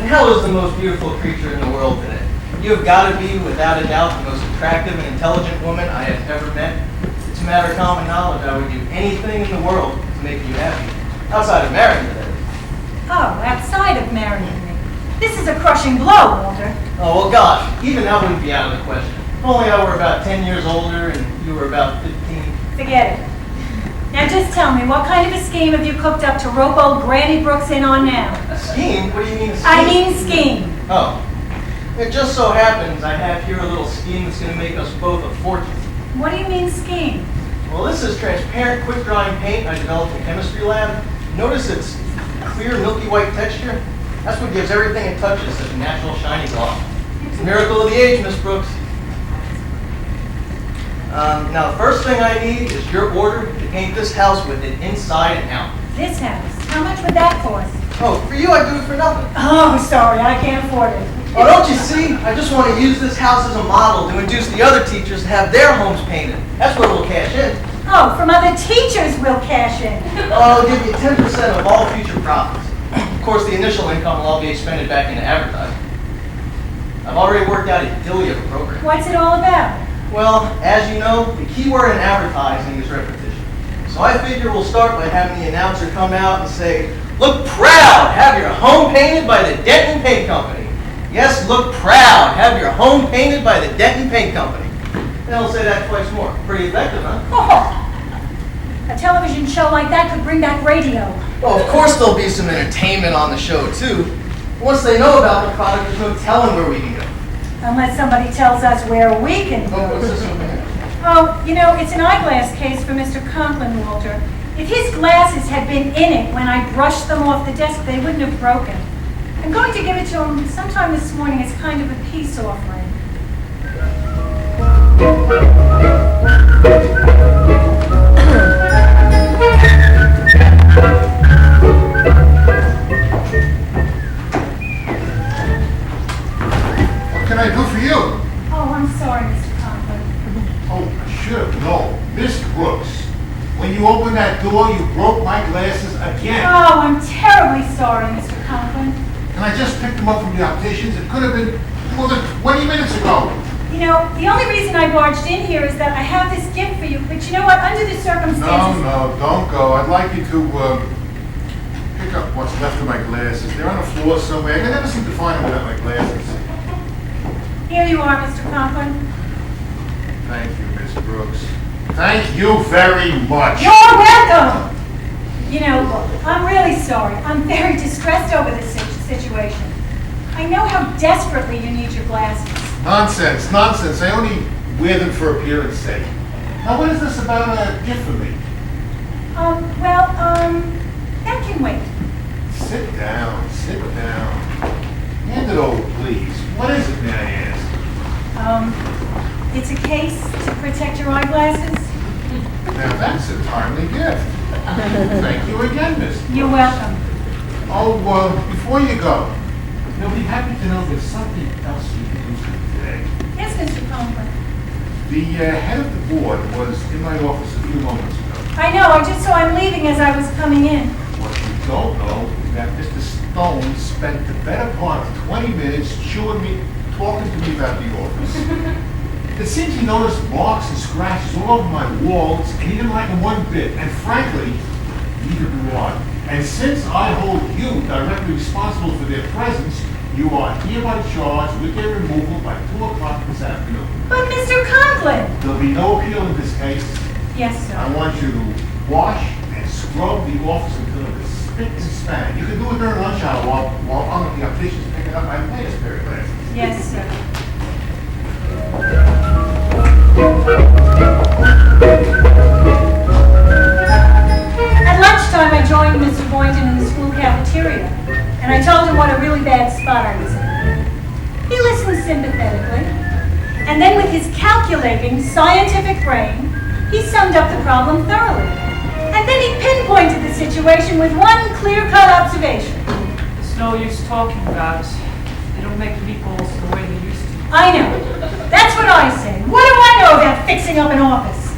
hell is the most beautiful creature in the world today. You have got to be, without a doubt, the most attractive and intelligent woman I have ever met. It's a matter of common knowledge. I would do anything in the world to make you happy. Outside of marrying you, that is. Oh, outside of marrying me. This is a crushing blow, Walter. Oh, well, gosh, even that wouldn't be out of the question. If only I were about 10 years older and you were about 15. Forget it. Now just tell me, what kind of a scheme have you cooked up to rope old Granny Brooks in on now? A scheme? What do you mean a scheme? I mean scheme. Oh. It just so happens I have here a little scheme that's going to make us both a fortune. What do you mean scheme? Well, this is transparent, quick-drying paint I developed in chemistry lab. Notice its clear, milky white texture? That's what gives everything it touches such a natural, shiny gloss. It's a miracle of the age, Miss Brooks. Now, the first thing I need is your order to paint this house with it inside and out. This house? How much would that cost? Oh, for you, I'd do it for nothing. Oh, sorry, I can't afford it. Oh, don't you see? I just want to use this house as a model to induce the other teachers to have their homes painted. That's where we'll cash in. Oh, from other teachers we'll cash in. I'll give you 10% of all future profits. Of course, the initial income will all be expended back into advertising. I've already worked out a dilly of a program. What's it all about? Well, as you know, the key word in advertising is repetition. So I figure we'll start by having the announcer come out and say, "Look proud, have your home painted by the Denton Paint Company." Yes, look proud, have your home painted by the Denton Paint Company. And I'll say that twice more. Pretty effective, huh? Oh, a television show like that could bring back radio. Well, of course there'll be some entertainment on the show, too. Once they know about the product, there's no telling where we can go. Unless somebody tells us where we can Oh, go. what's this one here? Oh, you know, it's an eyeglass case for Mr. Conklin, Walter. If his glasses had been in it when I brushed them off the desk, they wouldn't have broken. I'm going to give it to him sometime this morning as kind of a peace offering. What can I do for you? Oh, I'm sorry, Mr. Conklin. Oh, I should have known. Miss Brooks, when you opened that door, you broke my glasses again. Oh, I'm terribly sorry, Mr. Conklin. And I just picked them up from the opticians. It could have been more than 20 minutes ago. You know, the only reason I barged in here is that I have this gift for you, but you know what, under the circumstances... No, don't go. I'd like you to pick up what's left of my glasses. They're on the floor somewhere. I never seem to find them without my glasses. Here you are, Mr. Conklin. Thank you, Miss Brooks. Thank you very much. You're welcome! You know, look, I'm really sorry. I'm very distressed over this situation. I know how desperately you need your glasses. Nonsense, nonsense. I only wear them for appearance sake. Now, what is this about a gift for me? That can wait. Sit down, sit down. Hand it over, please. What is it, may I ask? It's a case to protect your eyeglasses. Now, that's a timely gift. Thank you again, miss. You're welcome. Oh, before you go, you'll be happy to know there's something else you can do for me today. Yes, Mr. Conklin. The head of the board was in my office a few moments ago. I know, I just saw him leaving as I was coming in. What you don't know is that Mr. Stone spent the better part of 20 minutes talking to me about the office. It seems he noticed marks and scratches all over my walls, and he didn't like them one bit. And frankly, neither do I. And since I hold you directly responsible for their presence, you are hereby charged with their removal by 2 o'clock this afternoon. But Mr. Conklin! There'll be no appeal in this case. Yes, sir. I want you to wash and scrub the office until it is spick and span. You can do it during lunch hour while I'm at the opticians picking up my latest pair of glasses. Yes, sir. At lunchtime, I joined Mr. Boynton in the school cafeteria, and I told him what a really bad spot I was in. He listened sympathetically, and then with his calculating, scientific brain, he summed up the problem thoroughly. And then he pinpointed the situation with one clear-cut observation. It's no use talking about it. They don't make meatballs the way they used to. I know. That's what I say. What do I know about fixing up an office?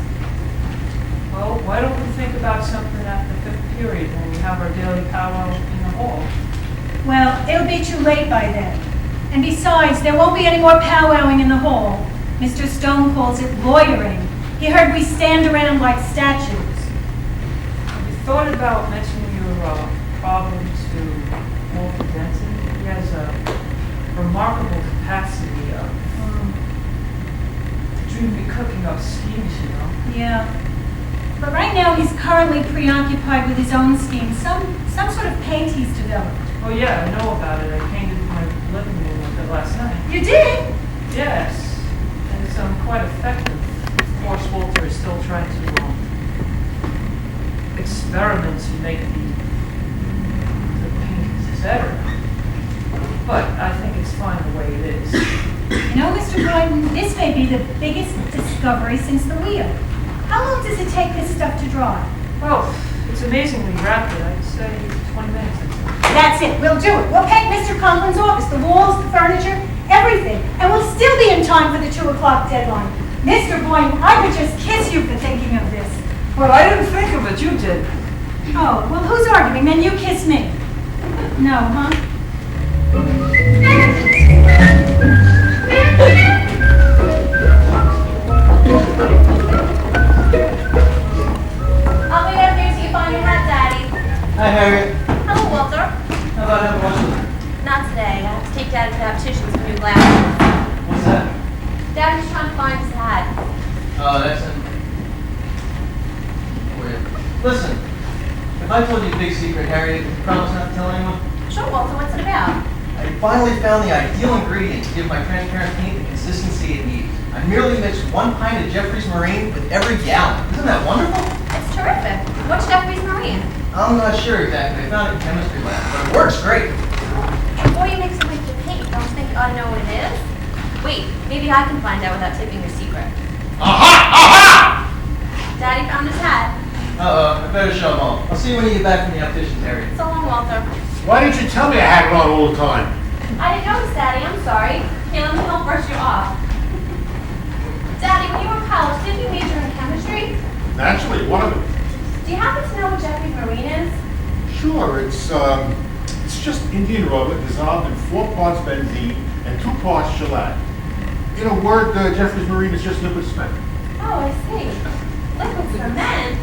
Well, why don't we think about something at the 5th period when we have our daily powwow in the hall? Well, it'll be too late by then. And besides, there won't be any more powwowing in the hall. Mr. Stone calls it loitering. He heard we stand around like statues. Have you thought about mentioning your problem to Walter Denton? He has a remarkable capacity of dreaming, cooking up schemes, you know. Yeah. But right now he's currently preoccupied with his own scheme, some sort of paint he's developed. Oh yeah, I know about it. I painted my living room with it last night. You did? Yes, and it's quite effective. Of course, Walter is still trying to experiment to make the paint better. But I think it's fine the way it is. You know, Mr. Boynton, this may be the biggest discovery since the wheel. How long does it take this stuff to dry? Well, it's amazingly rapid. I'd say 20 minutes. That's it. We'll do it. We'll paint Mr. Conklin's office, the walls, the furniture, everything. And we'll still be in time for the 2 o'clock deadline. Mr. Boynton, I would just kiss you for thinking of this. Well, I didn't think of it. You did. Oh, well, who's arguing? Then you kiss me. No, huh? I'll be upstairs so you find your hat, Daddy. Hi, Harriet. Hello, Walter. How about having lunch with her? Not today. I have to take Daddy to the optician for new glasses. What's that? Daddy's trying to find his hat. Oh, that's weird. Listen, if I told you a big secret, Harriet, you promise not to tell anyone? Sure, Walter. What's it about? I finally found the ideal ingredient to give my transparent paint the consistency it needs. I merely mixed 1 pint of Jeffrey's Marine with every gallon. Isn't that wonderful? It's terrific. What's Jeffrey's Marine? I'm not sure exactly. I found it in chemistry lab, but it works great. Before you mix it with your paint, don't you think you ought to know what it is? Wait, maybe I can find out without tipping your secret. Aha! Aha! Daddy found his hat. Uh-oh, I better shove on. I'll see you when you get back from the optician's, Harriet. So long, Walter. Why didn't you tell me I had it on all the time? I didn't notice, Daddy. I'm sorry. Here, let me help brush you off. Daddy, when you were in college, did you major in chemistry? Naturally, one of them. Do you happen to know what Jeffrey's Marine is? Sure, it's just Indian rubber dissolved in 4 parts benzene and 2 parts shellac. In a word, Jeffrey's Marine is just liquid cement. Oh, I see. Liquid cement?